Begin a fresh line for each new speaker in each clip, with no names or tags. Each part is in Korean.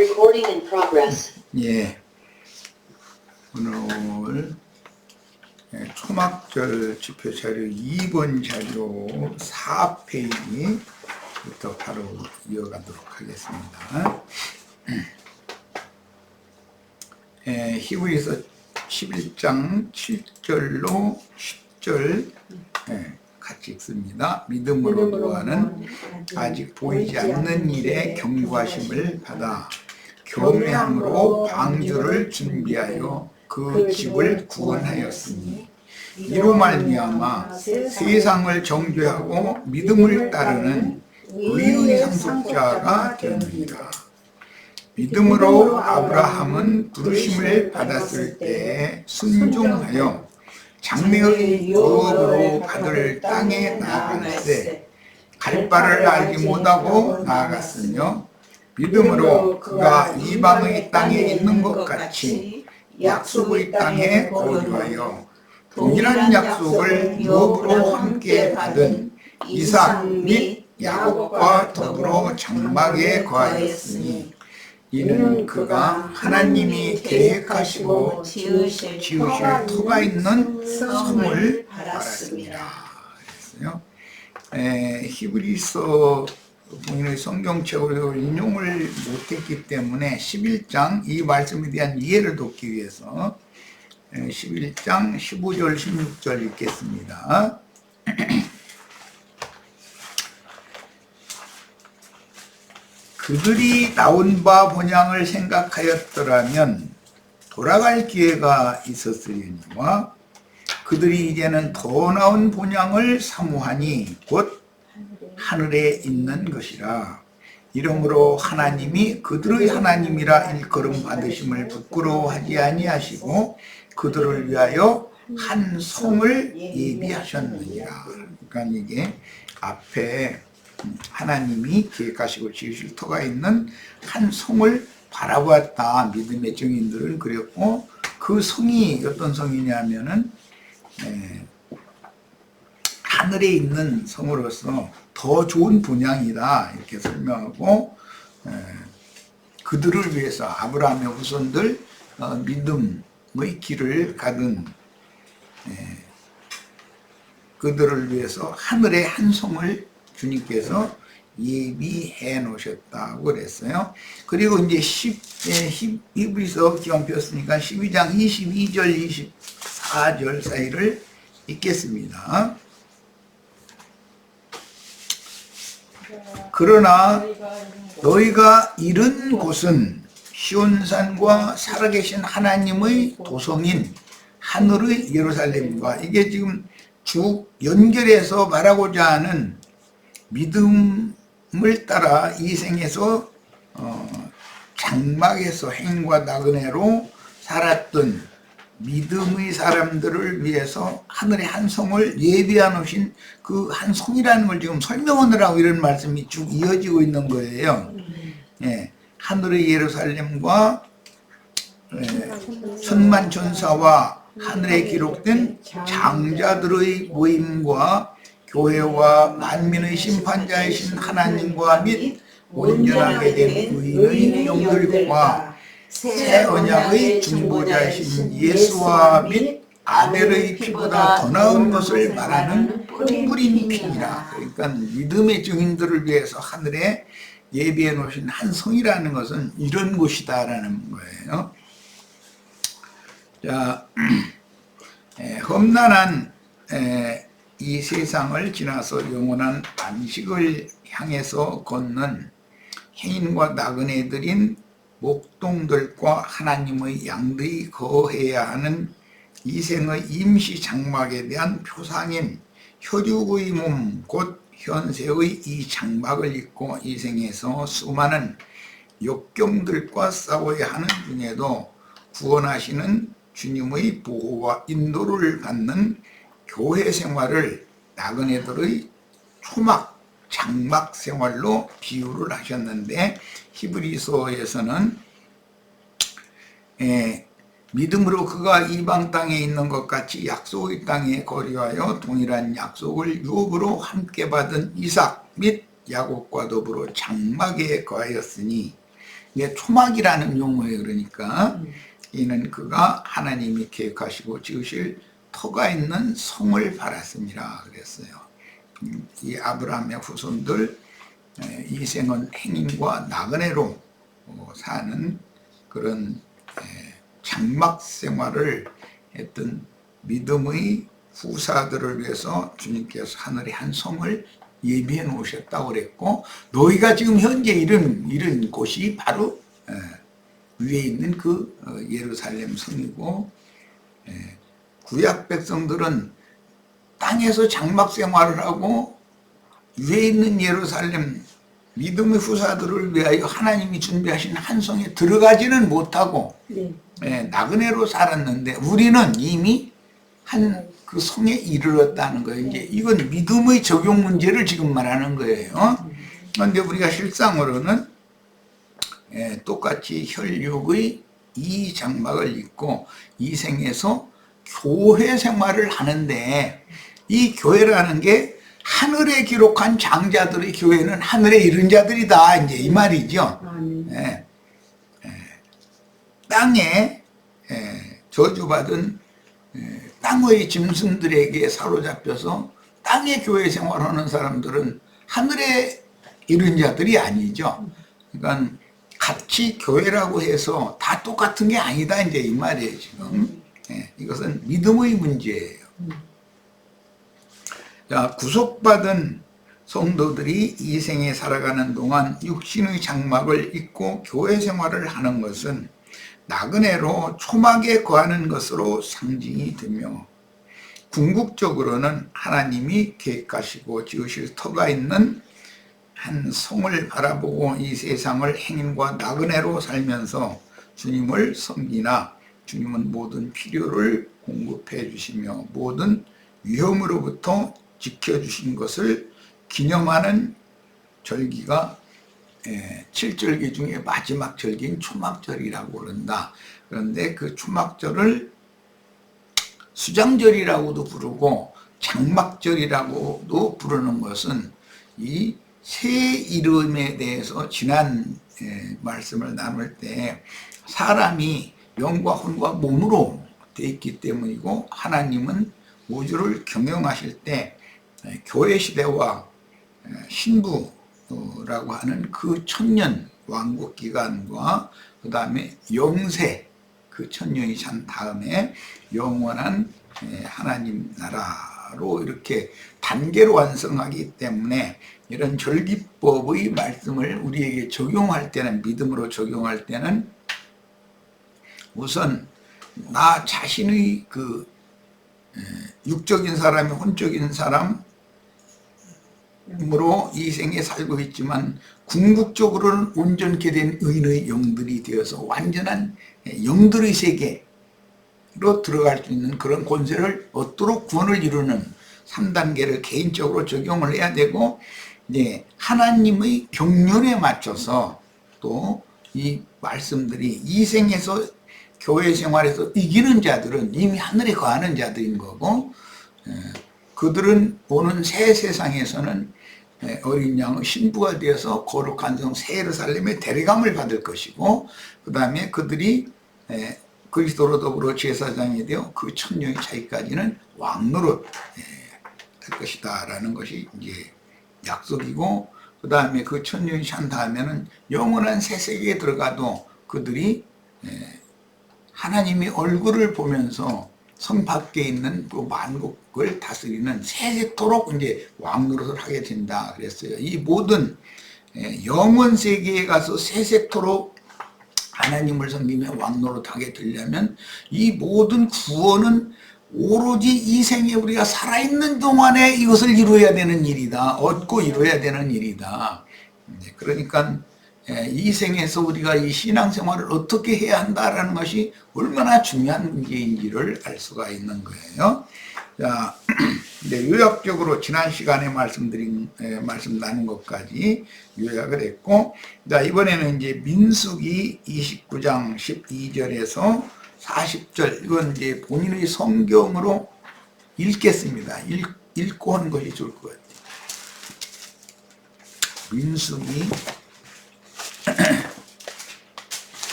Recording in progress.
예, 오늘 초막절 집회 자료 2번 자료 4페이지부터 바로 이어가도록 하겠습니다. 히브리서 11장 7절로 10절 같이 읽습니다. 믿음으로 노아는 아직 보이지 않는 일에 경고하심을 받아 교매함으로 방주를 준비하여 그 집을 구원하였으니 이로 말미암아 세상을 정죄하고 믿음을 따르는 의의 상속자가 되었느니라. 믿음으로 아브라함은 부르심을 받았을 때 순종하여 장래의 유업으로 받을 땅에 나아갔으되 갈 바를 알지 못하고 나아갔으며 믿음으로 그가 이방의 땅에 있는 것 같이 약속의 땅에 거주하여 동일한 약속을 유업으로 함께 받은 이삭 및 야곱과 더불어 장막에 거하였으니 이는 그가 하나님이 계획하시고 지으실 터가 있는 성을 알았습니다. 그랬어요. 히브리서 본인의 성경책으로 인용을 못했기 때문에 11장 이 말씀에 대한 이해를 돕기 위해서 11장 15절 16절 읽겠습니다. 그들이 나온 바 본향을 생각하였더라면 돌아갈 기회가 있었으려니와 그들이 이제는 더 나은 본향을 사모하니 곧 하늘에 있는 것이라. 이러므로 하나님이 그들의 하나님이라 일컬음 받으심을 부끄러워하지 아니하시고 그들을 위하여 한 성을 예비하셨느니라. 그러니까 이게 앞에 하나님이 계획하시고 지으실 터가 있는 한 성을 바라보았다. 믿음의 증인들은 그랬고 그 성이 어떤 성이냐면은 하늘에 있는 성으로서 더 좋은 분향이다 이렇게 설명하고 그들을 위해서 아브라함의 후손들 믿음의 길을 가든 그들을 위해서 하늘의 한 성을 주님께서 예비해 놓으셨다고 그랬어요. 그리고 이제 히브리서 기왕 폈으니까 12장 22절 24절 사이를 읽겠습니다. 그러나 너희가 이른 곳은 시온산과 살아계신 하나님의 도성인 하늘의 예루살렘과 이게 지금 쭉 연결해서 말하고자 하는 믿음을 따라 이 생에서 장막에서 행과 나그네로 살았던 믿음의 사람들을 위해서 하늘의 한 성을 예비해 놓으신 그 한 성이라는 걸 지금 설명하느라고 이런 말씀이 쭉 이어지고 있는 거예요. 하늘의 예루살렘과 천만 천사와 하늘에 기록된 장자들의 모임과 교회와 만민의 심판자이신 하나님과 및 온전하게 된 의인의 영들과 새 언약의 중보자이신 예수와 및 아벨의 피보다 더 나은 것을 말하는 뿌린 피니라. 그러니까 믿음의 증인들을 위해서 하늘에 예비해 놓으신 한 성이라는 것은 이런 곳이다라는 거예요. 자, 험난한 이 세상을 지나서 영원한 안식을 향해서 걷는 행인과 나그네들인 목동들과 하나님의 양들이 거해야 하는 이생의 임시 장막에 대한 표상인 혈육의 몸 곧 현세의 이 장막을 입고 이 생에서 수많은 역경들과 싸워야 하는 중에도 구원하시는 주님의 보호와 인도를 받는 교회 생활을 나그네들의 초막, 장막 생활로 비유를 하셨는데 히브리서에서는 믿음으로 그가 이방 땅에 있는 것 같이 약속의 땅에 거류하여 동일한 약속을 유업으로 함께 받은 이삭 및 야곱과 더불어 장막에 거하였으니 이게 초막이라는 용어예요. 그러니까 이는 그가 하나님이 계획하시고 지으실 터가 있는 성을 바랐습니다. 그랬어요. 이 아브라함의 후손들 이생은 행인과 나그네로 사는 그런 장막 생활을 했던 믿음의 후사들을 위해서 주님께서 하늘의 한 성을 예비해 놓으셨다고 그랬고, 너희가 지금 현재 이런 곳이 바로 위에 있는 그 예루살렘 성이고, 구약 백성들은 땅에서 장막 생활을 하고 위에 있는 예루살렘 믿음의 후사들을 위하여 하나님이 준비하신 한 성에 들어가지는 못하고 나그네로 살았는데, 우리는 이미 한 그 성에 이르렀다는 거예요. 이제 이건 믿음의 적용 문제를 지금 말하는 거예요. 그런데 우리가 실상으로는 똑같이 혈육의 이 장막을 입고 이 생에서 교회 생활을 하는데, 이 교회라는 게 하늘에 기록한 장자들의 교회는 하늘에 이른 자들이다, 이제 이 말이죠. 땅에 저주받은 땅의 짐승들에게 사로잡혀서 땅의 교회 생활하는 사람들은 하늘에 이른 자들이 아니죠. 그러니까 같이 교회라고 해서 다 똑같은 게 아니다, 이제 이 말이에요, 지금. 이것은 믿음의 문제예요. 자, 구속받은 성도들이 이 생에 살아가는 동안 육신의 장막을 입고 교회 생활을 하는 것은 나그네로 초막에 거하는 것으로 상징이 되며, 궁극적으로는 하나님이 계획하시고 지으실 터가 있는 한 성을 바라보고 이 세상을 행인과 나그네로 살면서 주님을 섬기나, 주님은 모든 필요를 공급해 주시며 모든 위험으로부터 지켜주신 것을 기념하는 절기가 7절기 중에 마지막 절기인 초막절이라고 그런다. 그런데 그 초막절을 수장절이라고도 부르고 장막절이라고도 부르는 것은 이 세 이름에 대해서 지난 말씀을 나눌 때 사람이 영과 혼과 몸으로 되어 있기 때문이고, 하나님은 우주를 경영하실 때 교회 시대와 신부라고 하는 그 천년 왕국 기간과 그 다음에 영세, 그 천년이 찬 다음에 영원한 하나님 나라로 이렇게 단계로 완성하기 때문에, 이런 절기법의 말씀을 우리에게 적용할 때는, 믿음으로 적용할 때는 우선 나 자신의 그 육적인 사람이 혼적인 사람으로 이 생에 살고 있지만, 궁극적으로는 온전케 된 의인의 영들이 되어서 완전한 영들의 세계로 들어갈 수 있는 그런 권세를 얻도록 구원을 이루는 3단계를 개인적으로 적용을 해야 되고, 하나님의 경륜에 맞춰서 또 이 말씀들이 이 생에서 교회 생활에서 이기는 자들은 이미 하늘에 거하는 자들인 거고, 그들은 오는 새 세상에서는 어린 양의 신부가 되어서 거룩한 성 새 예루살렘에 데려감을 받을 것이고, 그 다음에 그들이 그리스도로 더불어 제사장이 되어 그 천년의 차이까지는 왕노릇 할 것이다 라는 것이 이제 약속이고, 그 다음에 그 천년이 찬 다음에는 영원한 새 세계에 들어가도 그들이 하나님의 얼굴을 보면서 성 밖에 있는 그 만국을 다스리는 세세토록 이제 왕노릇을 하게 된다 그랬어요. 이 모든 영원 세계에 가서 세세토록 하나님을 섬기며 왕노릇하게 되려면 이 모든 구원은 오로지 이 생에 우리가 살아있는 동안에 이것을 이루어야 되는 일이다. 얻고 이루어야 되는 일이다. 그러니까 이 생에서 우리가 이 신앙생활을 어떻게 해야 한다라는 것이 얼마나 중요한 문제인지를 알 수가 있는 거예요. 자, 요약적으로 지난 시간에 말씀 나눈 것까지 요약을 했고, 자, 이번에는 이제 민수기 29장 12절에서 40절, 이건 이제 본인의 성경으로 읽겠습니다. 읽고 하는 것이 좋을 것 같아요. 민수기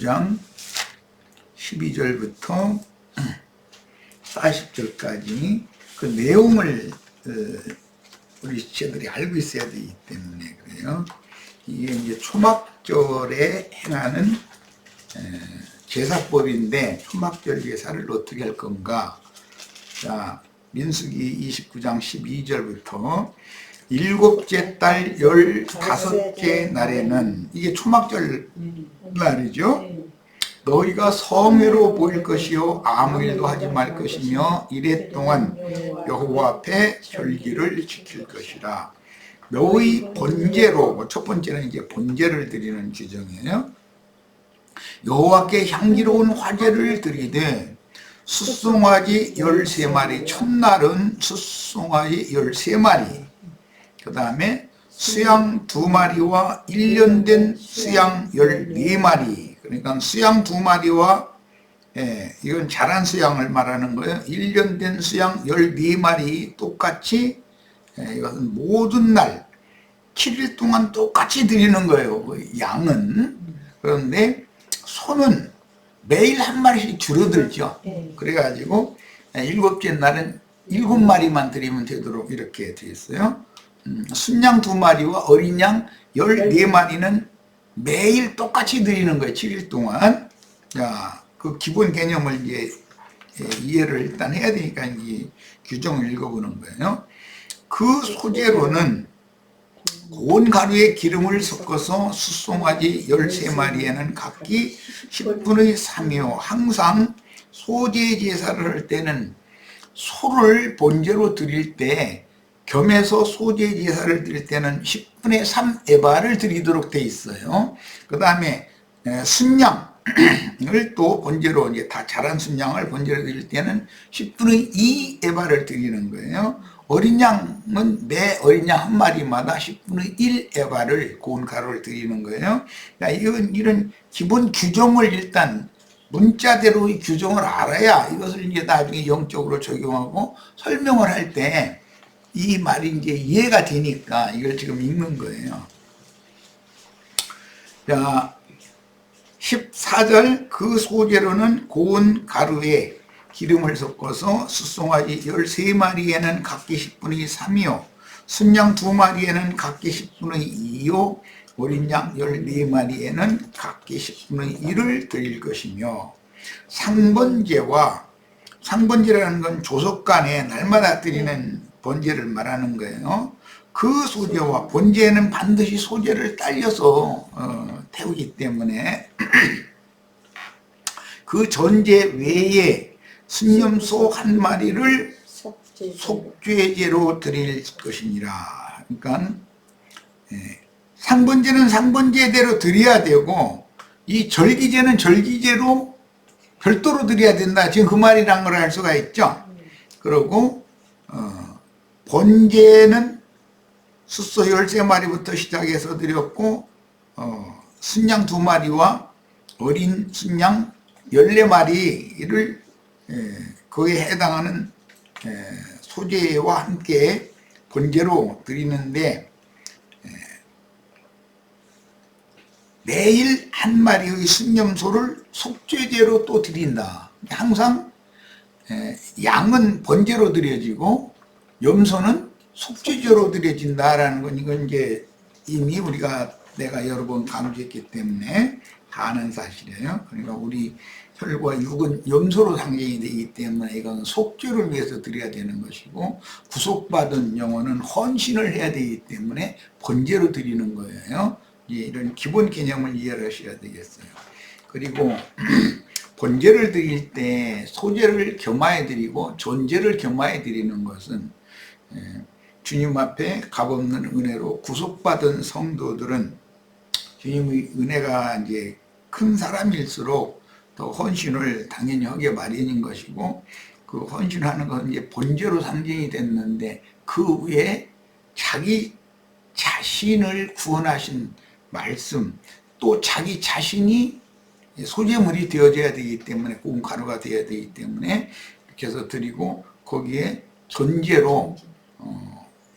29장 12절부터 40절까지 그 내용을 우리 시체들이 알고 있어야 되기 때문에 그래요. 이게 이제 초막절에 행하는 제사법인데 초막절 제사를 어떻게 할 건가? 자, 민수기 29장 12절부터 일곱째 달 15째 날에는 이게 초막절 날이죠. 너희가 성회로 모일 것이요 아무 일도 하지 말 것이며 이래 동안 여호와 앞에 절기를 지킬 것이라. 너희 번제로, 첫 번째는 이제 번제를 드리는 규정이에요. 여호와께 향기로운 화제를 드리되 숫송아지 13마리, 첫날은 숫송아지 13마리, 그 다음에 수양 2마리와 1년 된 수양 14마리, 그러니까 수양 2마리와 이건 자란 수양을 말하는 거예요. 1년 된 수양 14마리 똑같이 이것은 모든 날 7일 동안 똑같이 드리는 거예요. 양은. 그런데 소는 매일 한 마리씩 줄어들죠. 그래가지고 일곱째 날은 7마리만 드리면 되도록 이렇게 되어 있어요. 순양 2마리와 어린 양 14마리는 매일 똑같이 드리는 거예요. 7일 동안. 자, 그 기본 개념을 이제 이해를 일단 해야 되니까 이 규정을 읽어보는 거예요. 그 소재로는 고운 가루에 기름을 섞어서 숫송아지 13마리에는 각기 10분의 3이요. 항상 소재 제사를 할 때는 소를 번제로 드릴 때 겸해서 소재 제사를 드릴 때는 10분의 3 에바를 드리도록 돼 있어요. 그 다음에 순양을 또 번제로 이제 다 자란 순양을 번제로 드릴 때는 10분의 2 에바를 드리는 거예요. 어린 양은 매 어린 양 한 마리마다 10분의 1 에바를 고운 가루를 드리는 거예요. 이런 기본 규정을 일단 문자대로의 규정을 알아야 이것을 이제 나중에 영적으로 적용하고 설명을 할 때 이 말이 이제 이해가 되니까 이걸 지금 읽는 거예요. 자, 14절 그 소재로는 고운 가루에 기름을 섞어서 숫송아지 13마리에는 각기 10분의 3이요 순양 2마리에는 각기 10분의 2요 어린 양 14마리에는 각기 10분의 1을 드릴 것이며 상번제라는 건 조석 간에 날마다 드리는 번제를 말하는 거예요. 그 소제와 번제는 반드시 소제를 딸려서 태우기 때문에 그 전제 외에 순념소 1마리를 속죄제로 드릴 것이니라. 그러니까 상번제는 상번제대로 드려야 되고 이 절기제는 절기제로 별도로 드려야 된다. 지금 그 말이란 걸 알 수가 있죠. 그리고 번제는 숫소 13마리부터 시작해서 드렸고 순양 2마리와 어린 순양 14마리를 그에 해당하는 소재와 함께 번제로 드리는데 매일 한 마리의 순념소를 속죄제로 또 드린다. 항상 양은 번제로 드려지고 염소는 속죄제로 드려진다라는 건 이건 이제 이미 내가 여러 번 강조했기 때문에 다 아는 사실이에요. 그러니까 우리 혈과 육은 염소로 상징이 되기 때문에 이건 속죄를 위해서 드려야 되는 것이고 구속받은 영혼은 헌신을 해야 되기 때문에 번제로 드리는 거예요. 이런 기본 개념을 이해를 하셔야 되겠어요. 그리고 번제를 드릴 때 소제를 겸하여 드리고 존제를 겸하여 드리는 것은 주님 앞에 값없는 은혜로 구속받은 성도들은 주님의 은혜가 이제 큰 사람일수록 더 헌신을 당연히 하게 마련인 것이고 그 헌신하는 것은 이제 번제로 상징이 됐는데 그 위에 자기 자신을 구원하신 말씀 또 자기 자신이 소재물이 되어져야 되기 때문에 고운 가루가 되어야 되기 때문에 이렇게 해서 드리고 거기에 전제로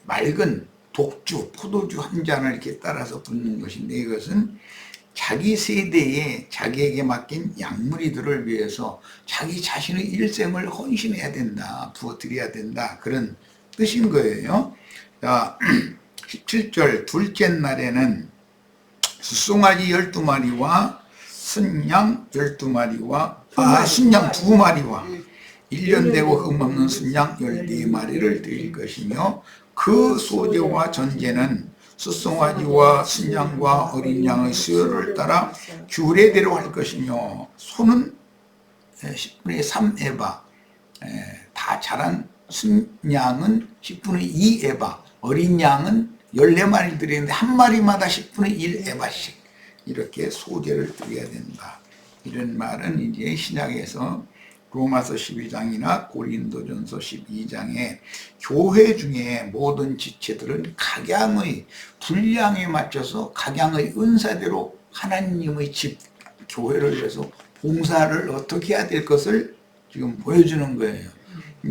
맑은 독주, 포도주 한 잔을 이렇게 따라서 붓는 것인데 이것은 자기 세대에 자기에게 맡긴 약물이들을 위해서 자기 자신의 일생을 헌신해야 된다, 부어드려야 된다, 그런 뜻인 거예요. 자, 17절 둘째 날에는 숫송아지 12마리와 순양 12마리와 순양 2마리와 1년 되고 흠없는 순양 14마리를 드릴 것이며 그 소재와 전제는 숫송아지와 순양과 어린 양의 수요를 따라 규례대로 할 것이며 소는 10분의 3 에바, 다 자란 순양은 10분의 2 에바, 어린 양은 14마리를 드리는데 한 마리마다 10분의 1 에바씩 이렇게 소재를 드려야 된다. 이런 말은 이제 신약에서 로마서 12장이나 고린도전서 12장에 교회 중에 모든 지체들은 각양의 분량에 맞춰서 각양의 은사대로 하나님의 집 교회를 위해서 봉사를 어떻게 해야 될 것을 지금 보여주는 거예요.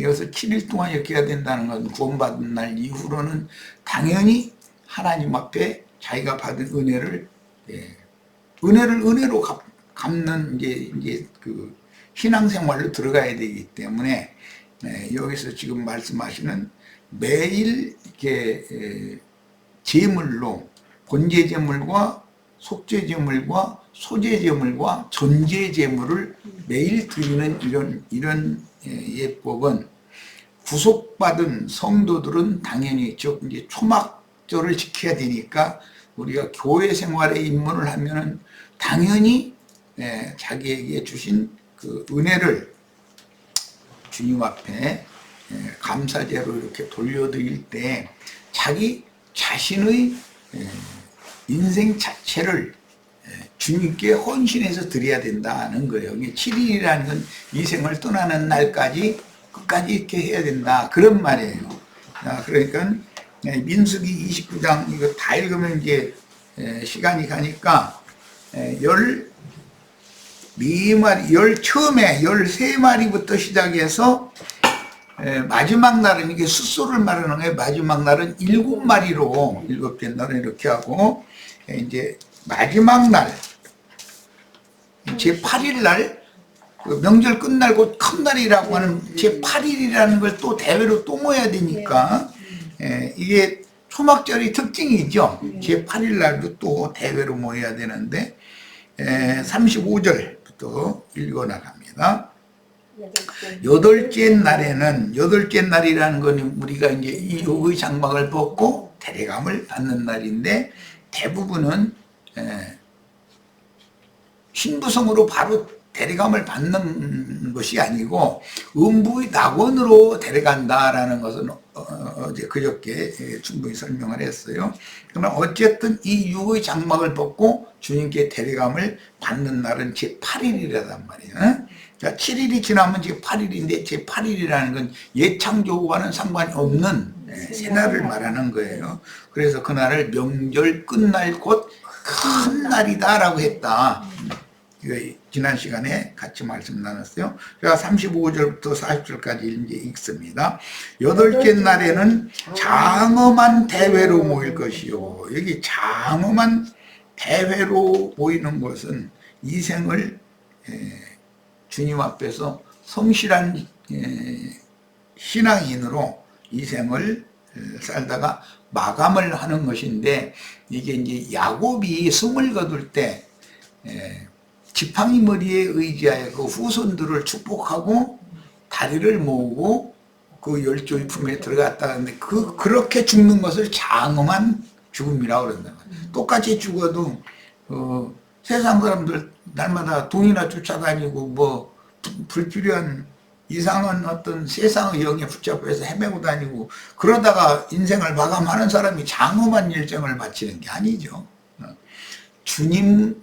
여기서 7일 동안 이렇게 해야 된다는 것은 구원받은 날 이후로는 당연히 하나님 앞에 자기가 받은 은혜를 은혜로 갚는 이제 그 신앙생활로 들어가야 되기 때문에 여기서 지금 말씀하시는 매일 이렇게 제물로 본제제물과 속죄제물과 소제제물과 전제제물을 매일 드리는 이런 예법은 구속받은 성도들은 당연히 즉 이제 초막절을 지켜야 되니까 우리가 교회 생활에 입문을 하면은 당연히 자기에게 주신 그 은혜를 주님 앞에 감사제로 이렇게 돌려드릴 때 자기 자신의 인생 자체를 주님께 헌신해서 드려야 된다는 거예요. 7일이라는 건 이 생을 떠나는 날까지 끝까지 이렇게 해야 된다 그런 말이에요. 그러니까 민수기 29장 이거 다 읽으면 이제 시간이 가니까 14마리, 처음에 13마리부터 시작해서 마지막 날은 이게 숫소를 말하는 거예요. 마지막 날은 7마리로 7개 날은 이렇게 하고 이제 마지막 날 제8일 날 명절 끝날 곧 큰 날이라고 하는 제8일이라는 걸 또 대회로 또 모여야 되니까 이게 초막절이 특징이죠. 제8일 날도 또 대회로 모여야 되는데 35절부터 읽어나갑니다. 여덟째 날에는 여덟째 날이라는 건 우리가 이제 이 육의 장막을 벗고 대례감을 받는 날인데 대부분은 신부성으로 바로 대례감을 받는 것이 아니고 음부의 낙원으로 데려간다라는 것은 어제 그저께 충분히 설명을 했어요. 그러나 어쨌든 이 육의 장막을 벗고 주님께 데려감을 받는 날은 제8일이라단 말이에요. 자, 7일이 지나면 제8일인데 제8일이라는 건 예창조와는 상관이 없는 새날을 말하는 거예요. 그래서 그날을 명절 끝날 곧 큰 날이다라고 했다. 이거 지난 시간에 같이 말씀 나눴어요. 제가 35절부터 40절까지 이제 읽습니다. 여덟째 날에는 장엄한 대회로 모일 것이요. 여기 장엄한 대회로 모이는 것은 이 생을 주님 앞에서 성실한 신앙인으로 이 생을 살다가 마감을 하는 것인데 이게 이제 야곱이 숨을 거둘 때 지팡이 머리에 의지하여 그 후손들을 축복하고 다리를 모으고 그 열조의 품에 들어갔다 하는데 그렇게 죽는 것을 장엄한 죽음이라고 그런다. 똑같이 죽어도 세상 사람들 날마다 돈이나 쫓아다니고 뭐 불필요한 이상한 어떤 세상의 영에 붙잡혀서 헤매고 다니고 그러다가 인생을 마감하는 사람이 장엄한 일정을 마치는 게 아니죠. 주님의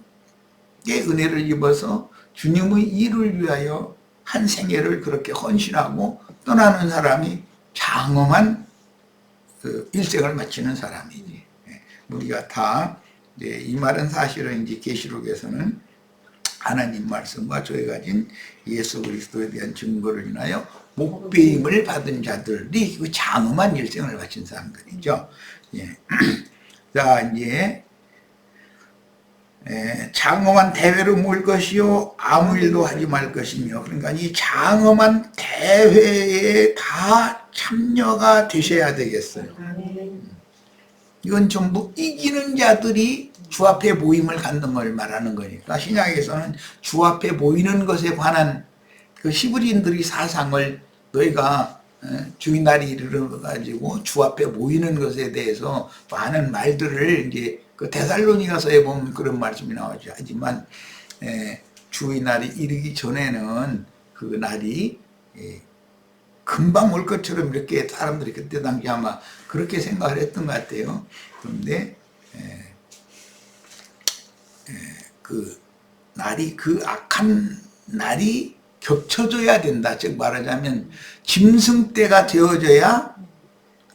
은혜를 입어서 주님의 일을 위하여 한 생애를 그렇게 헌신하고 떠나는 사람이 장엄한 그 일생을 마치는 사람이지. 우리가 다 이 말은 사실은 이제 계시록에서는 하나님 말씀과 저희 가진 예수 그리스도에 대한 증거를 인하여 목배임을 받은 자들이 그 장엄한 일생을 마친 사람들이죠. 예. 자, 이제 장엄한 대회로 모일 것이요 아무 일도 하지 말 것이며, 그러니까 이 장엄한 대회에 다 참여가 되셔야 되겠어요. 이건 전부 이기는 자들이 주 앞에 모임을 갖는 걸 말하는 거니까, 신약에서는 주 앞에 모이는 것에 관한 그 히브리인들이 사상을 너희가 주일날이 이르러가지고 주 앞에 모이는 것에 대해서 많은 말들을 이제 그 데살로니가서에 보면 그런 말씀이 나오죠. 하지만 주일날이 이르기 전에는 그 날이 금방 올 것처럼 이렇게 사람들이 그때 당시 아마 그렇게 생각을 했던 것 같아요. 그런데 그 날이, 그 악한 날이 겹쳐져야 된다. 즉 말하자면 짐승 때가 되어져야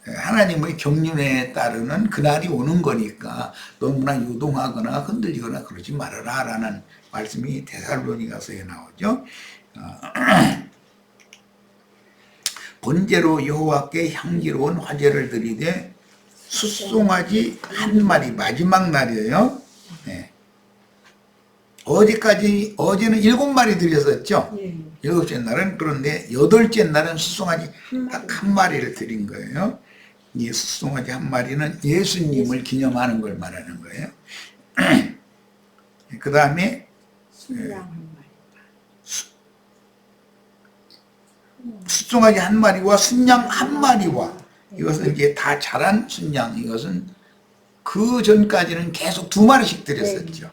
하나님의 경륜에 따르는 그날이 오는 거니까 너무나 요동하거나 흔들리거나 그러지 말아라 라는 말씀이 데살로니가서에 나오죠. 번제로 여호와께 향기로운 화제를 드리되 숫송아지 한 마리, 마지막 날이에요. 어제까지, 어제는 7마리 드렸었죠. 7째 날은. 그런데 8째 날은 숫송아지 딱 한 마리를 드린 거예요. 이 숫송아지 한 마리는 예수님을 기념하는 걸 말하는 거예요. 그 다음에 숫송아지 한 마리와 순양 한 마리와, 이것은 이제 다 자란 순양, 이것은 그 전까지는 계속 2마리씩 드렸었죠.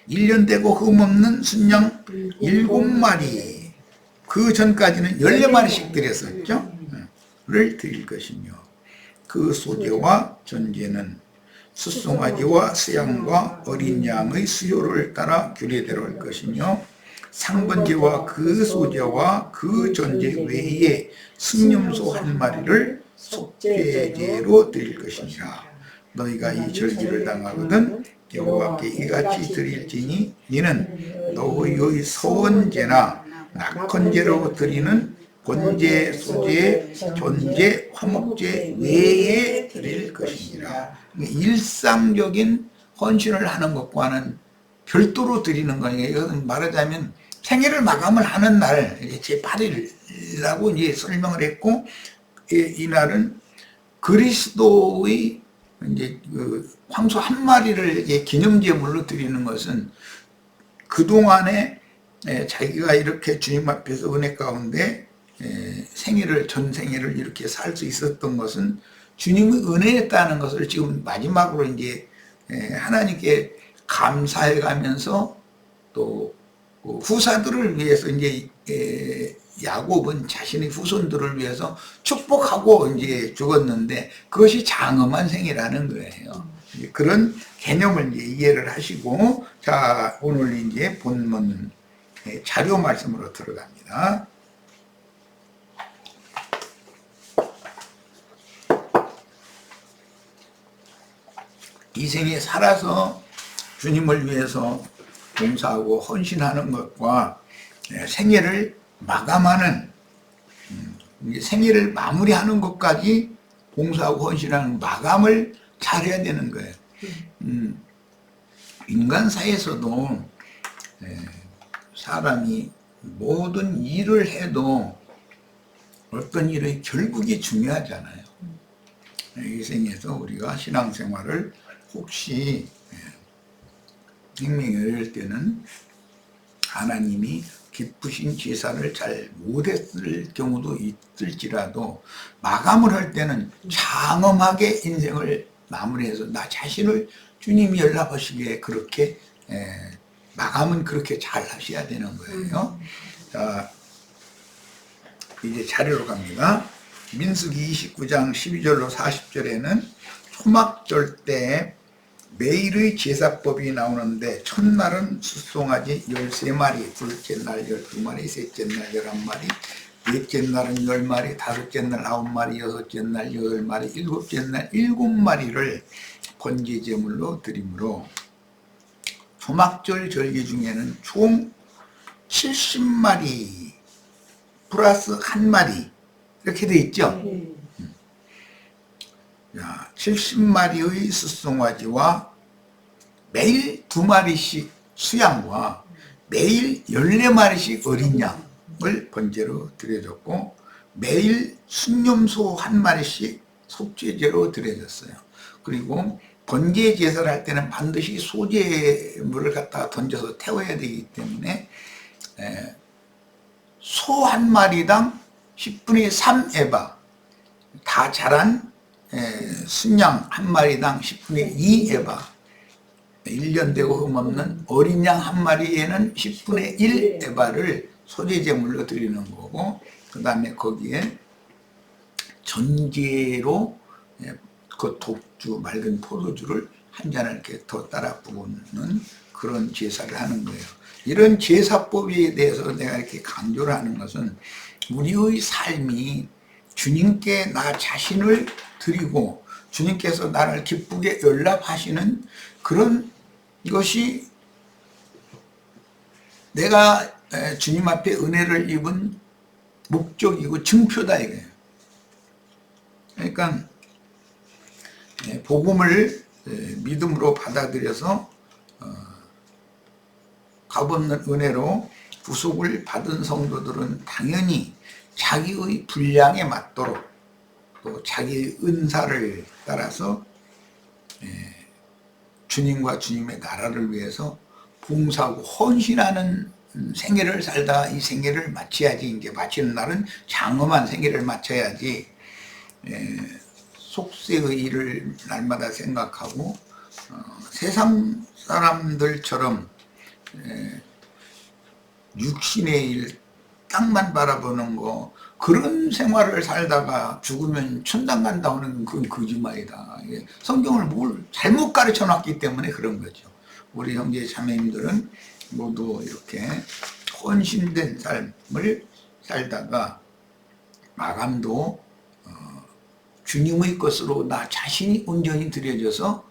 1년 되고 흠없는 순양 7마리, 그 전까지는 14마리씩 드렸었죠. 를 드릴 것이며, 그 소제와 전제는 숫송아지와 수양과 어린 양의 수요를 따라 규례대로 할 것이며, 상번제와 그 소제와 그 전제 외에 순념소 한 마리를 속죄제로 드릴 것이니라. 너희가 이 절기를 당하거든 여호와께 이같이 드릴지니 이는 너희의 서원제나 낙헌제로 드리는 번제, 소제, 전제, 화목제 외에 드릴 것이니라. 일상적인 헌신을 하는 것과는 별도로 드리는 거니까, 이것은 말하자면 생애를 마감을 하는 날, 제8일이라고 이제 설명을 했고, 이 날은 그리스도의 이제 그 황소 한 마리를 이제 기념제물로 드리는 것은 그동안에 자기가 이렇게 주님 앞에서 은혜 가운데 생애를, 전 생애를 이렇게 살 수 있었던 것은 주님의 은혜였다는 것을 지금 마지막으로 이제 하나님께 감사해 가면서, 또 후사들을 위해서 이제 야곱은 자신의 후손들을 위해서 축복하고 이제 죽었는데 그것이 장엄한 생이라는 거예요. 그런 개념을 이제 이해를 하시고, 자, 오늘 이제 본문 자료 말씀으로 들어갑니다. 이 생에 살아서 주님을 위해서 봉사하고 헌신하는 것과 생애를 마감하는, 생애를 마무리하는 것까지 봉사하고 헌신하는 마감을 잘해야 되는 거예요. 인간사에서도 사람이 모든 일을 해도 어떤 일의 결국이 중요하잖아요. 이 생에서 우리가 신앙생활을 혹시 생명이 어릴 때는 하나님이 기쁘신 제사를 잘 못했을 경우도 있을지라도 마감을 할 때는 장엄하게 인생을 마무리해서 나 자신을 주님이 연락하시기에 그렇게 마감은 그렇게 잘 하셔야 되는 거예요. 자, 이제 자료로 갑니다. 민수기 29장 12절로 40절에는 초막절 때 매일의 제사법이 나오는데, 첫날은 숫송아지 13마리, 둘째 날 12마리, 셋째 날 11마리, 넷째 날은 10마리, 다섯째 날 9마리, 여섯째 날 8마리, 일곱째 날 7마리를 번제제물로 드리므로 초막절 절기 중에는 총 70마리 플러스 1마리 이렇게 돼 있죠. 자, 70마리의 숫송아지와 매일 2마리씩 수양과 매일 14마리씩 어린 양을 번제로 드려졌고 매일 순념소 1마리씩 속죄제로 드려졌어요. 그리고 번제 제사를 할 때는 반드시 소제물을 갖다가 던져서 태워야 되기 때문에 소 1마리당 10분의 3 에바, 다 자란 순양 1마리당 10분의 2 에바, 1년 되고 흠없는 어린 양 1마리에는 10분의 1 에바를 소제제물로 드리는 거고, 그 다음에 거기에 전제로 그 독주, 맑은 포도주를 한 잔을 이렇게 더 따라 부는 그런 제사를 하는 거예요. 이런 제사법에 대해서 내가 이렇게 강조를 하는 것은 우리의 삶이 주님께 나 자신을 드리고 주님께서 나를 기쁘게 연락하시는 그런 것이 내가 주님 앞에 은혜를 입은 목적이고 증표다 이거예요. 그러니까 복음을 믿음으로 받아들여서 값없는 은혜로 구속을 받은 성도들은 당연히 자기의 분량에 맞도록 또 자기의 은사를 따라서 주님과 주님의 나라를 위해서 봉사하고 헌신하는 생애를 살다가 이 생애를 마쳐야지. 이제 마치는 날은 장엄한 생애를 마쳐야지. 속세의 일을 날마다 생각하고 세상 사람들처럼 육신의 일 땅만 바라보는 거, 그런 생활을 살다가 죽으면 천당 간다 하는 그건 거짓말이다. 성경을 뭘 잘못 가르쳐 놨기 때문에 그런 거죠. 우리 형제 자매님들은 모두 이렇게 헌신된 삶을 살다가 마감도 주님의 것으로 나 자신이 온전히 드려져서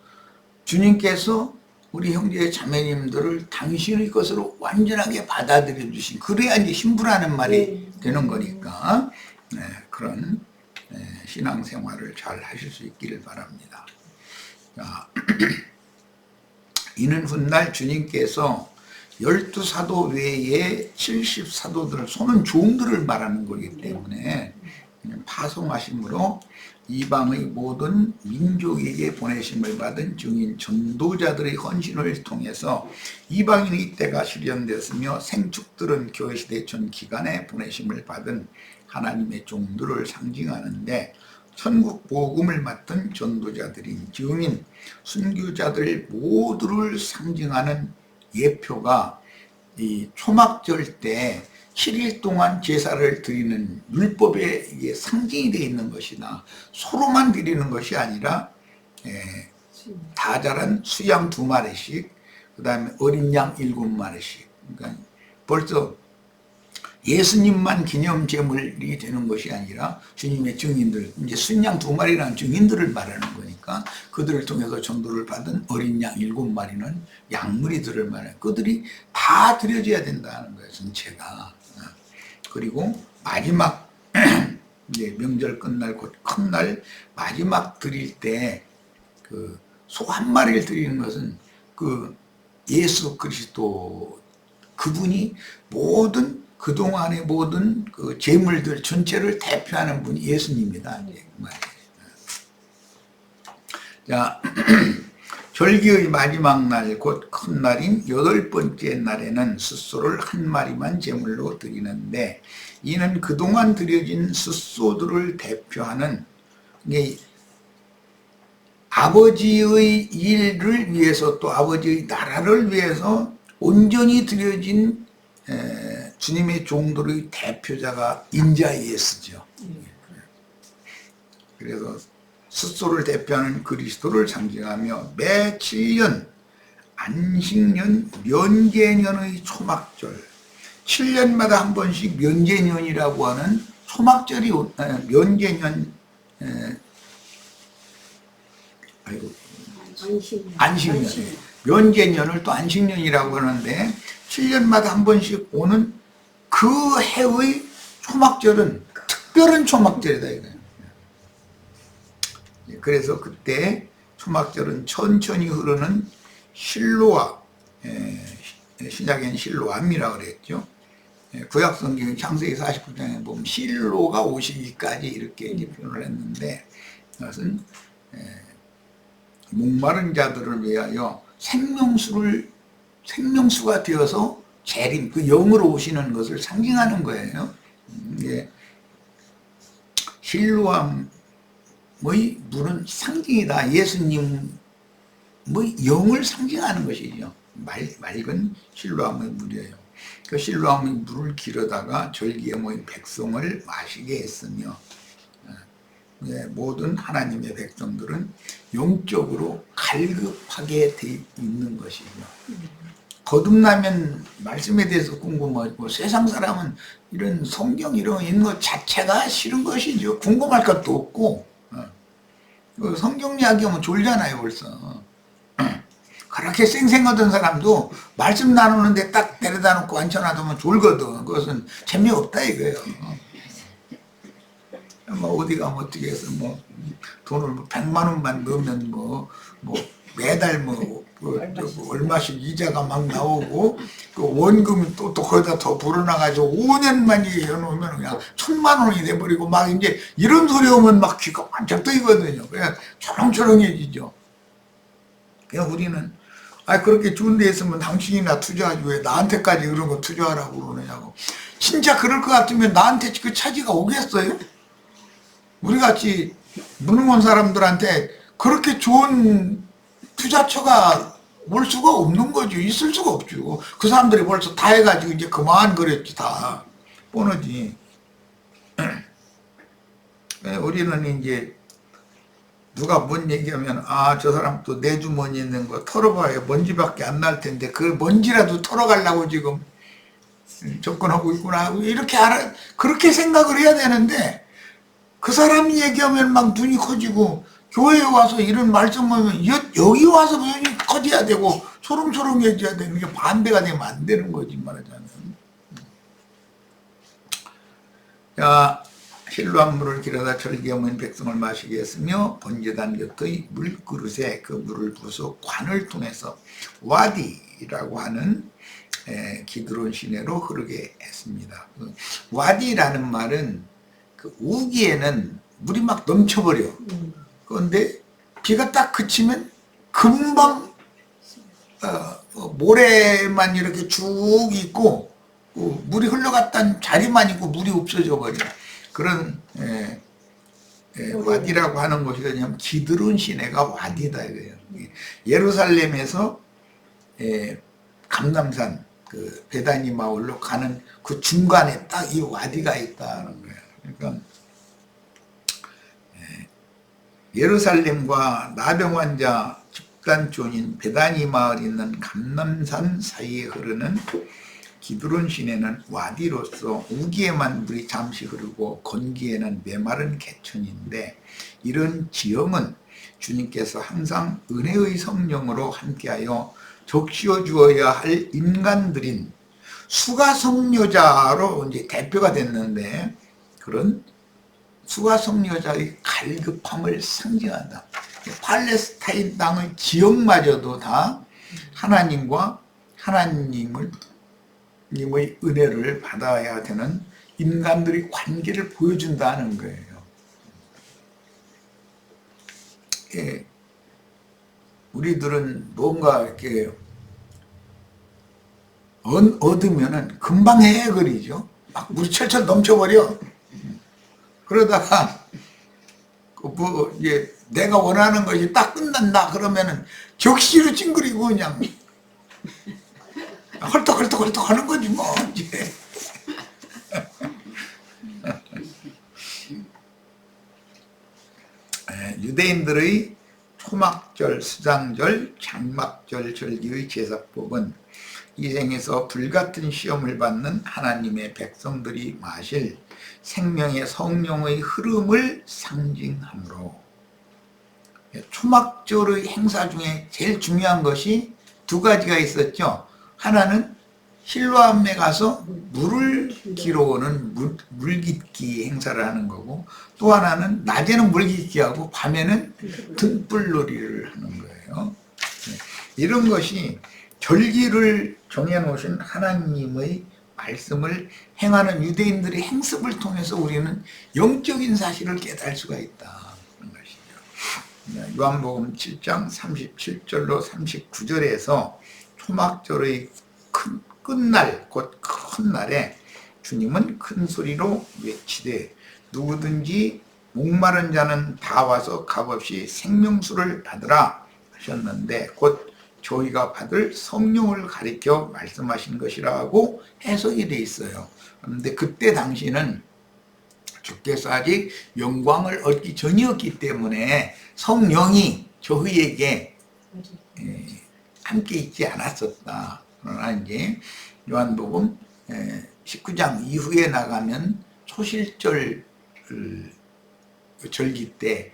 주님께서 우리 형제 자매님들을 당신의 것으로 완전하게 받아들여 주신, 그래야 이제 신부라는 말이 되는 거니까 그런 신앙생활을 잘 하실 수 있기를 바랍니다. 자, 이는 훗날 주님께서 12사도 외에 70사도들을, 소는 종들을 말하는 거기 때문에 파송하심으로 이방의 모든 민족에게 보내심을 받은 증인 전도자들의 헌신을 통해서 이방인의 때가 실현되었으며 생축들은 교회시대 전 기간에 보내심을 받은 하나님의 종들을 상징하는데, 천국 복음을 맡은 전도자들인 증인, 순교자들 모두를 상징하는 예표가 이 초막절 때 7일 동안 제사를 드리는 율법에 이게 상징이 되어 있는 것이다. 소로만 드리는 것이 아니라 다 자란 수양 2마리씩, 그 다음에 어린 양 7마리씩. 그러니까 벌써 예수님만 기념제물이 되는 것이 아니라 주님의 증인들, 이제 순양 2마리라는 증인들을 말하는 거니까 그들을 통해서 전도를 받은 어린 양 7마리는 양무리들을 말해요. 그들이 다 드려져야 된다는 거예요, 전체가. 그리고 마지막 이제 명절 끝날 곧 큰 날 마지막 드릴 때 그 소 1마리를 드리는 것은 그 예수 그리스도, 그분이 모든 그동안의 모든 그 재물들 전체를 대표하는 분이 예수님이다. 자, 절기의 마지막 날, 곧 큰 날인 8번째 날에는 숫소를 1마리만 제물로 드리는데, 이는 그동안 드려진 숫소들을 대표하는 아버지의 일을 위해서 또 아버지의 나라를 위해서 온전히 드려진 주님의 종들의 대표자가 인자 예수죠. 그래서 숫소를 대표하는 그리스도를 상징하며 매 7년 안식년 면제년의 초막절, 7년마다 한 번씩 면제년이라고 하는 초막절이 면제년, 안식년, 면제년을 또 안식년이라고 하는데 7년마다 한 번씩 오는 그 해의 초막절은 특별한 초막절이다 이거예요. 그래서 그때 초막절은 천천히 흐르는 실로암, 신약에는 실로암이라고 그랬죠. 구약성경 창세기 49장에 보면 실로가 오시기까지 이렇게 이제 표현을 했는데, 그것은 목마른 자들을 위하여 생명수가 되어서 재림, 그 영으로 오시는 것을 상징하는 거예요. 이게 실로암의 물은 상징이다. 예수님의 영을 상징하는 것이죠. 맑은 실로암의 물이에요. 그 실로암의 물을 기르다가 절기에 모인 백성을 마시게 했으며, 모든 하나님의 백성들은 영적으로 갈급하게 돼 있는 것이죠. 거듭나면 말씀에 대해서 궁금하고, 세상 사람은 이런 성경 이런 있는 것 자체가 싫은 것이죠. 궁금할 것도 없고, 성경 이야기하면 졸잖아요 벌써. 그렇게 쌩쌩하던 사람도 말씀 나누는데 딱 데려다 놓고 앉혀놔두면 졸거든. 그것은 재미없다 이거예요. 어디 가면 어떻게 해서 돈을 100만 원만 넣으면 매달 얼마씩 이자가 막 나오고, 그 원금이 또 거기다 더 불어나가지고 5년만 해놓으면 그냥 1000만 원이 돼버리고, 막 이제 이런 소리 오면 막 귀가 반짝 뜨이거든요. 그냥 초롱초롱해지죠. 그냥 우리는 그렇게 좋은 데 있으면 당신이나 투자하지 왜 나한테까지 그런 거 투자하라고 그러느냐고. 진짜 그럴 것 같으면 나한테 그 차지가 오겠어요? 우리같이 무능한 사람들한테 그렇게 좋은 투자처가 올 수가 없는 거죠. 있을 수가 없죠. 그 사람들이 벌써 다 해가지고 이제 그만 그랬지. 다 뻔하지. 우리는 이제 누가 뭔 얘기하면 저 사람 또 내 주머니에 있는 거 털어봐야 먼지밖에 안 날 텐데 그 먼지라도 털어가려고 지금 접근하고 있구나 이렇게 그렇게 생각을 해야 되는데, 그 사람이 얘기하면 막 눈이 커지고, 교회에 와서 이런 말씀하면 여기 와서 눈이 커져야 되고 초롱초롱해져야 되는 게 반대가 되면 안 되는 거지 말하자면. 자, 실로암 물을 길어다 절기에 모인 백성을 마시게 했으며, 번제단 곁의 물그릇에 그 물을 부어서 관을 통해서 와디라고 하는 기드론 시내로 흐르게 했습니다. 와디라는 말은 그 우기에는 물이 막 넘쳐버려. 그런데 비가 딱 그치면 금방 모래만 이렇게 쭉 있고, 물이 흘러갔던 자리만 있고 물이 없어져 버려. 그런 와디라고 하는 곳이 뭐냐면 기드론 시내가 와디다 이거예요. 예루살렘에서 감람산 그 베다니 마을로 가는 그 중간에 딱 이 와디가 있다는 거예요. 그러니까 예루살렘과 나병 환자 집단촌인 베다니 마을이 있는 감람산 사이에 흐르는 기드론 시내는 와디로서 우기에만 물이 잠시 흐르고 건기에는 메마른 개천인데, 이런 지형은 주님께서 항상 은혜의 성령으로 함께하여 적시어 주어야 할 인간들인 수가성여자로 이제 대표가 됐는데, 그런 수가성여자의 갈급함을 상징한다. 팔레스타인 땅의 지역마저도 다 하나님과 하나님의 은혜를 받아야 되는 인간들의 관계를 보여준다는 거예요. 우리들은 뭔가 이렇게 얻으면은 금방 헤해거리죠. 막 물이 철철 넘쳐버려. 그러다가 이제 내가 원하는 것이 딱 끝난다 그러면은 적시로 찡그리고 그냥 헐떡헐떡 하는 거지 뭐 이제. 유대인들의 초막절, 수장절, 장막절 절기의 제사법은 이 생에서 불같은 시험을 받는 하나님의 백성들이 마실 생명의 성령의 흐름을 상징하므로, 초막절의 행사 중에 제일 중요한 것이 두 가지가 있었죠. 하나는 실로암에 가서 물을 길어오는 물깃기 행사를 하는 거고, 또 하나는 낮에는 물깃기하고 밤에는 등불놀이를 하는 거예요. 이런 것이 절기를 정해놓으신 하나님의 말씀을 행하는 유대인들의 행습을 통해서 우리는 영적인 사실을 깨달을 수가 있다. 그런 것이죠. 요한복음 7장 37절로 39절에서 초막절의 끝날, 곧 큰 날에 주님은 큰 소리로 외치되 누구든지 목마른 자는 다 와서 값없이 생명수를 받으라 하셨는데 곧 저희가 받을 성령을 가리켜 말씀하신 것이라고 해석이 돼 있어요. 그런데 그때 당시는 주께서 아직 영광을 얻기 전이었기 때문에 성령이 저희에게 함께 있지 않았었다. 그러나 이제 요한복음 19장 이후에 나가면 초실절 절기 때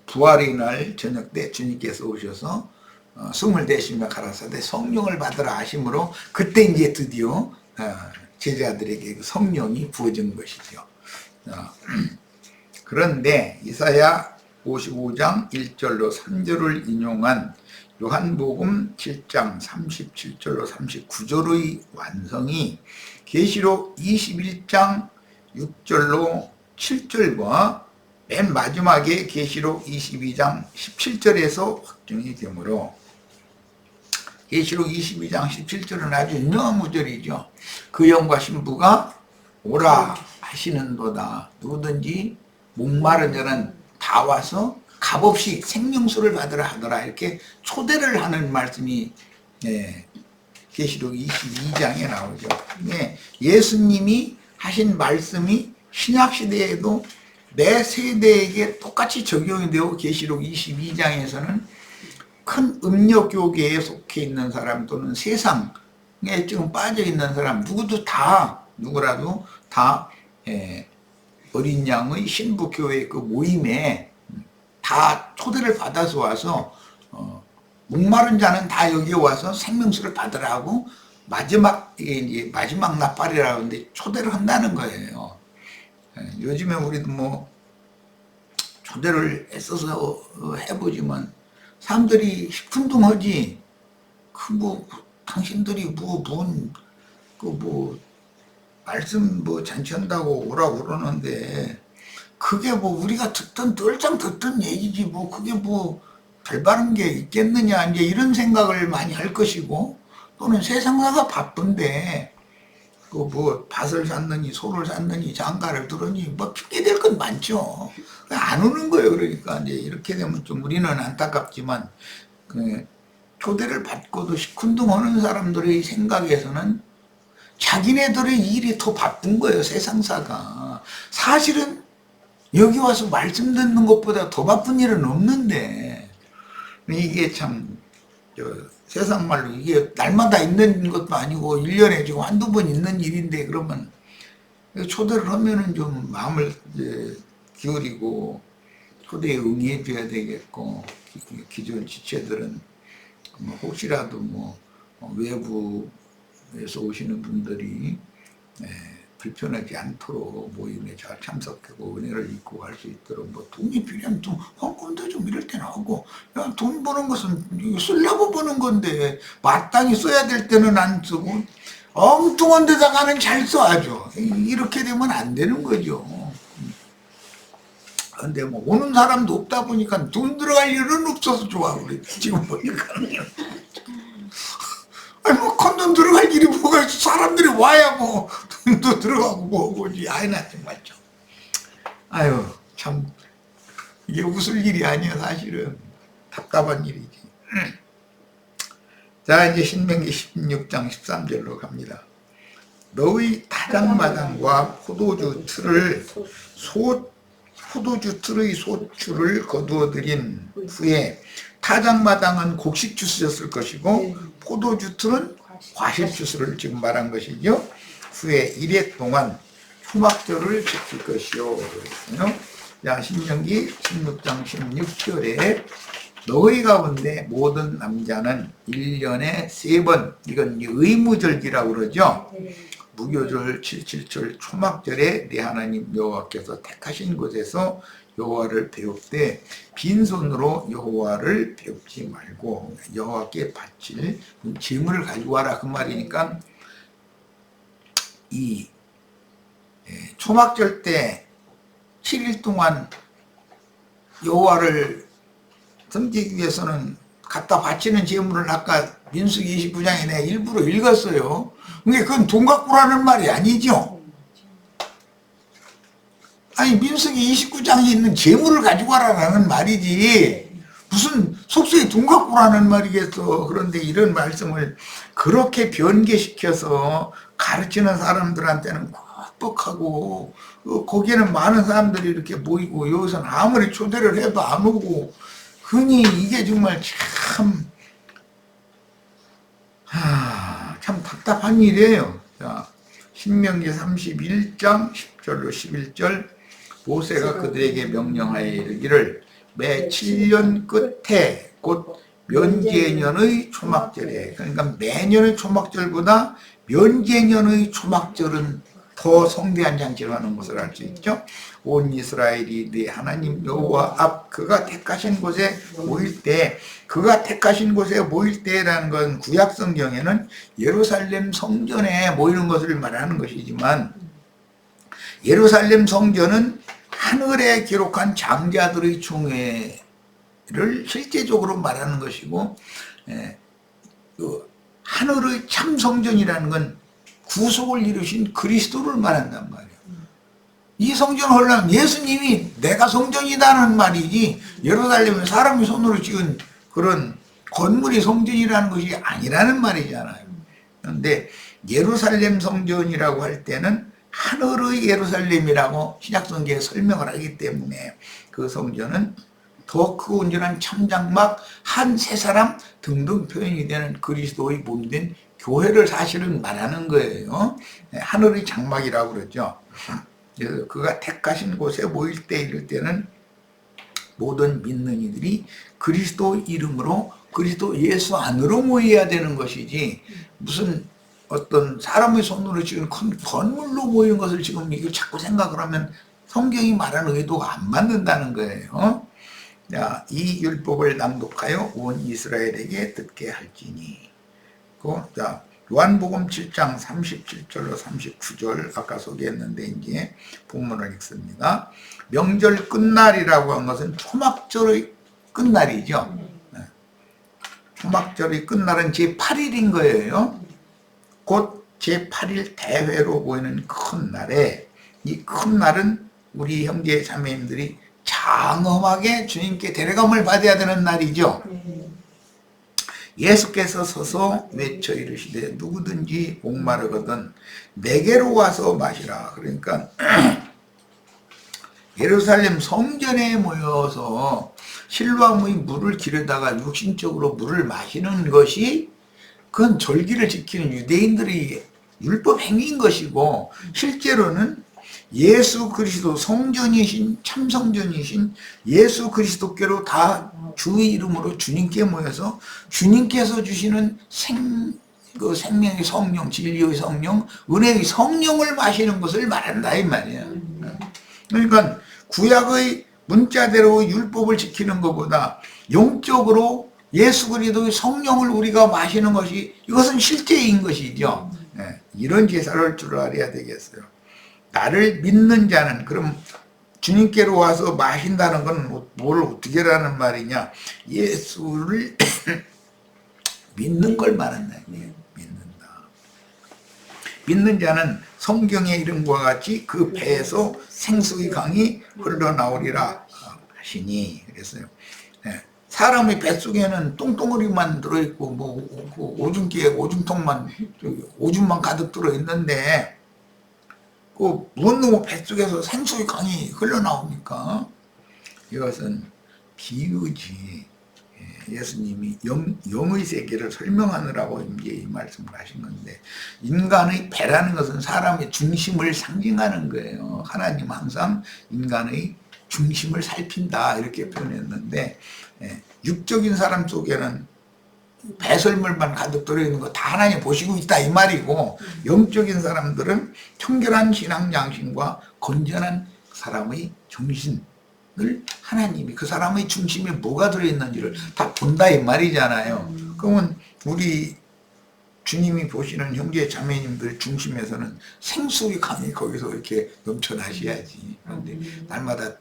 부활의 날 저녁 때 주님께서 오셔서 숨을 내쉬며 가라사대 성령을 받으라 하심으로 그때 이제 드디어 제자들에게 성령이 부어진 것이죠. 그런데 이사야 55장 1절로 3절을 인용한 요한복음 7장 37절로 39절의 완성이 계시록 21장 6절로 7절과 맨 마지막에 계시록 22장 17절에서 확정이 되므로 계시록 22장 17절은 아주 유명한 구절이죠. 그 영과 신부가 오라 하시는도다. 누구든지 목마른 자는 다 와서 값없이 생명수를 받으라 하더라. 이렇게 초대를 하는 말씀이 계시록 22장에 나오죠. 예수님이 하신 말씀이 신약시대에도 내 세대에게 똑같이 적용이 되고 계시록 22장에서는 큰 음력교계에 속해 있는 사람 또는 세상에 지금 빠져 있는 사람 누구라도 다 어린 양의 신부교회 그 모임에 다 초대를 받아서 와서 목마른 자는 다 여기 와서 생명수를 받으라고 마지막 나팔이라고 하는데 초대를 한다는 거예요. 요즘에 우리도 뭐 초대를 애써서 해보지만 사람들이 시큰둥하지. 당신들이 말씀 잔치한다고 오라고 그러는데 그게 우리가 늘 듣던 얘기지 그게 별바른 게 있겠느냐 이제 이런 생각을 많이 할 것이고 또는 세상사가 바쁜데 밭을 샀느니 소를 샀느니 장가를 들으니 핑계댈 건 많죠. 안 오는 거예요. 그러니까 이제 이렇게 되면 좀 우리는 안타깝지만 초대를 받고도 시큰둥하는 사람들의 생각에서는 자기네들의 일이 더 바쁜 거예요. 세상사가. 사실은 여기 와서 말씀 듣는 것보다 더 바쁜 일은 없는데 이게 참 세상 말로 이게 날마다 있는 것도 아니고 1년에 지금 한두 번 있는 일인데 그러면 초대를 하면은 좀 마음을 기울이고 초대에 응해 줘야 되겠고 기존 지체들은 혹시라도 외부에서 오시는 분들이 불편하지 않도록 모임에 잘 참석하고 은혜를 입고 갈 수 있도록 돈이 필요하면 헌금도 좀 이럴 때는 하고 돈 버는 것은 쓰려고 버는 건데 마땅히 써야 될 때는 안 쓰고 엉뚱한 데다가는 잘 써야죠. 이렇게 되면 안 되는 거죠. 근데 오는 사람도 없다 보니까 돈 들어갈 일은 없어서 좋아. 우리 지금 보니까는 콘돔 들어갈 일이 뭐가 있어. 사람들이 와야 돈도 들어가고 뭐지. 나 정말 참. 참 이게 웃을 일이 아니야. 사실은 답답한 일이지. 자, 이제 신명기 16장 13절로 갑니다. 너의 타작마당과 포도주 틀의 소출을 거두어들인 후에 타작마당은 곡식주스였을 것이고 포도주 틀은 과실주스를 지금 말한 것이죠. 후에 1회 동안 초막절을 지킬 것이요. 그랬어요. 자, 신명기 16장 16절에 너희 가운데 모든 남자는 1년에 3번 이건 의무절기라고 그러죠. 무교절, 77절, 초막절에 네 하나님 여호와께서 택하신 곳에서 여호와를 배웁되 빈손으로 여호와를 배웁지 말고 여호와께 바칠 제물을 가지고 와라 그 말이니까 이 초막절 때 7일 동안 여호와를 섬기기 위해서는 갖다 바치는 제물을 아까 민수기 29장에 내가 일부러 읽었어요. 근데 그건 돈 갖고라는 말이 아니죠. 아니 민수기 29장에 있는 제물을 가지고 와라라는 말이지 무슨 속속에 돈 갖고라는 말이겠어. 그런데 이런 말씀을 그렇게 변개시켜서 가르치는 사람들한테는 뻑뻑하고 거기에는 많은 사람들이 이렇게 모이고 여기서는 아무리 초대를 해도 안 오고 그니 이게 정말 참 답답한 일이에요. 자, 신명기 31장 10절로 11절 모세가 그들에게 명령하여 이르기를 매 7년 끝에 곧 면제년의 초막절에 그러니까 매년의 초막절보다 면제년의 초막절은 더 성대한 장치를 하는 것을 알 수 있죠. 온 이스라엘이 네 하나님 여호와 앞 그가 택하신 곳에 모일 때 그가 택하신 곳에 모일 때라는 건 구약 성경에는 예루살렘 성전에 모이는 것을 말하는 것이지만 예루살렘 성전은 하늘에 기록한 장자들의 총회를 실제적으로 말하는 것이고 그 하늘의 참 성전이라는 건 구속을 이루신 그리스도를 말한단 말이에요. 이 성전을 하려면 예수님이 내가 성전이다는 말이지 예루살렘은 사람이 손으로 지은 그런 건물이 성전이라는 것이 아니라는 말이잖아요. 그런데 예루살렘 성전이라고 할 때는 하늘의 예루살렘이라고 신약성경에 설명을 하기 때문에 그 성전은 더 크고 온전한 참장막 한 세 사람 등등 표현이 되는 그리스도의 몸된 교회를 사실은 말하는 거예요. 하늘의 장막이라고 그러죠. 그래서 그가 택하신 곳에 모일 때 이럴 때는 모든 믿는 이들이 그리스도 이름으로 그리스도 예수 안으로 모여야 되는 것이지 무슨 어떤 사람의 손으로 지은 큰 건물로 모이는 것을 지금 이거 자꾸 생각을 하면 성경이 말하는 의도가 안 맞는다는 거예요. 자, 이 율법을 낭독하여 온 이스라엘에게 듣게 할지니. 자, 요한복음 7장 37절로 39절 아까 소개했는데 이제 본문을 읽습니다. 명절 끝날이라고 한 것은 초막절의 끝날이죠. 초막절의 끝날은 제8일인 거예요. 곧 제8일 대회로 보이는 큰 날에 이 큰 날은 우리 형제 자매님들이 장엄하게 주님께 데려감을 받아야 되는 날이죠. 예수께서 서서 외쳐 이르시되 누구든지 목마르거든 내게로 와서 마시라. 그러니까 예루살렘 성전에 모여서 실로암의 물을 기르다가 육신적으로 물을 마시는 것이 그건 절기를 지키는 유대인들의 율법 행위인 것이고 실제로는 예수 그리스도 성전이신 참성전이신 예수 그리스도께로 다 주의 이름으로 주님께 모여서 주님께서 주시는 그 생명의 성령, 진리의 성령, 은혜의 성령을 마시는 것을 말한다 이 말이야. 그러니까 구약의 문자대로 율법을 지키는 것보다 영적으로 예수 그리스도의 성령을 우리가 마시는 것이 이것은 실제인 것이죠. 이런 제사를 줄 알아야 되겠어요. 나를 믿는 자는 그럼 주님께로 와서 마신다는 건 뭘 어떻게 라는 말이냐. 예수를 믿는 걸 말한다. 믿는다. 믿는 자는 성경의 이름과 같이 그 배에서 생수의 강이 흘러나오리라 하시니 그랬어요. 사람의 뱃속에는 똥덩어리만 들어있고 뭐 오줌기에 오줌통만 오줌만 가득 들어있는데 그 무슨 놈의 뱃속에서 생수의 강이 흘러나옵니까? 이것은 비유지. 예수님이 영의 세계를 설명하느라고 이제 이 말씀을 하신 건데 인간의 배라는 것은 사람의 중심을 상징하는 거예요. 하나님 항상 인간의 중심을 살핀다 이렇게 표현했는데 육적인 사람 속에는 배설물만 가득 들어있는 거 다 하나님 보시고 있다 이 말이고 영적인 사람들은 청결한 신앙 양심과 건전한 사람의 정신을 하나님이 그 사람의 중심에 뭐가 들어있는지를 다 본다 이 말이잖아요. 그러면 우리 주님이 보시는 형제 자매님들 중심에서는 생수의 강이 거기서 이렇게 넘쳐나셔야지. 그런데 날마다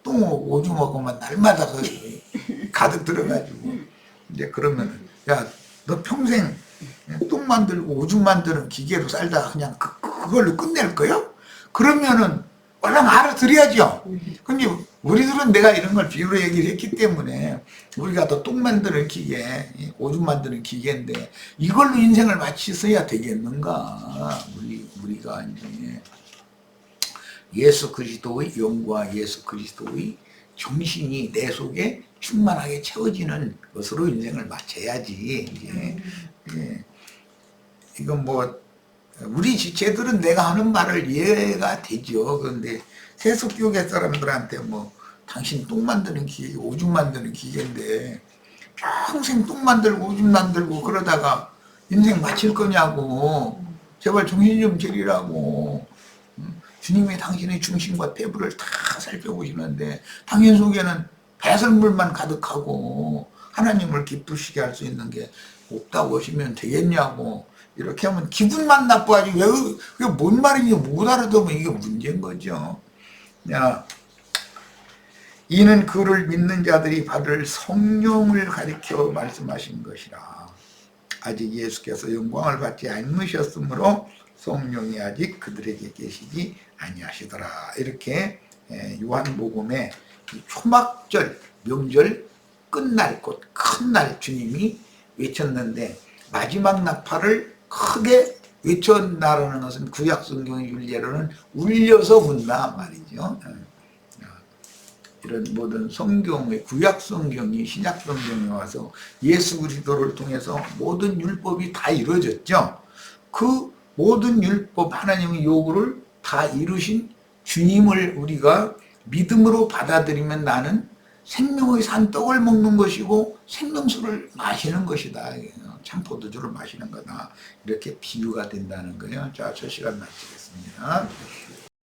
똥 오줌하고만 날마다 가득 들어가지고 이제 그러면 야 너 평생 똥 만들고 오줌 만드는 기계로 살다가 그냥 그걸로 끝낼 거야? 그러면은 얼른 알아들어야죠. 근데 우리들은 내가 이런 걸 비유로 얘기를 했기 때문에 우리가 더 똥 만드는 기계, 오줌 만드는 기계인데 이걸로 인생을 마치셔야 되겠는가? 우리가 이제 예수 그리스도의 영과 예수 그리스도의 정신이 내 속에 충만하게 채워지는 것으로 인생을 마쳐야지. 이제 이건 뭐 우리 지체들은 내가 하는 말을 이해가 되죠. 그런데 세속교계 사람들한테 뭐 당신 똥 만드는 기계, 오줌 만드는 기계인데 평생 똥 만들고 오줌 만들고 그러다가 인생 마칠 거냐고. 제발 정신 좀 차리라고. 주님이 당신의 중심과 태부를 다 살펴보시는데 당신 속에는 배설물만 가득하고 하나님을 기쁘시게 할 수 있는 게 없다고 하시면 되겠냐고. 이렇게 하면 기분만 나빠지고 그게 뭔 말인지 못 알아들으면 이게 문제인 거죠. 야, 이는 그를 믿는 자들이 받을 성령을 가리켜 말씀하신 것이라. 아직 예수께서 영광을 받지 않으셨으므로 성령이 아직 그들에게 계시지 아니하시더라. 이렇게 요한복음의 초막절 명절 끝날 곧 큰 날 주님이 외쳤는데 마지막 나팔을 크게 외쳤다라는 것은 구약 성경의 윤례로는 울려서 문다 말이죠. 이런 모든 성경의 구약 성경이 신약 성경에 와서 예수 그리스도를 통해서 모든 율법이 다 이루어졌죠. 그 모든 율법 하나님의 요구를 다 이루신 주님을 우리가 믿음으로 받아들이면 나는 생명의 산떡을 먹는 것이고 생명수를 마시는 것이다. 참포도주를 마시는 거다. 이렇게 비유가 된다는 거예요. 자, 저 시간 마치겠습니다.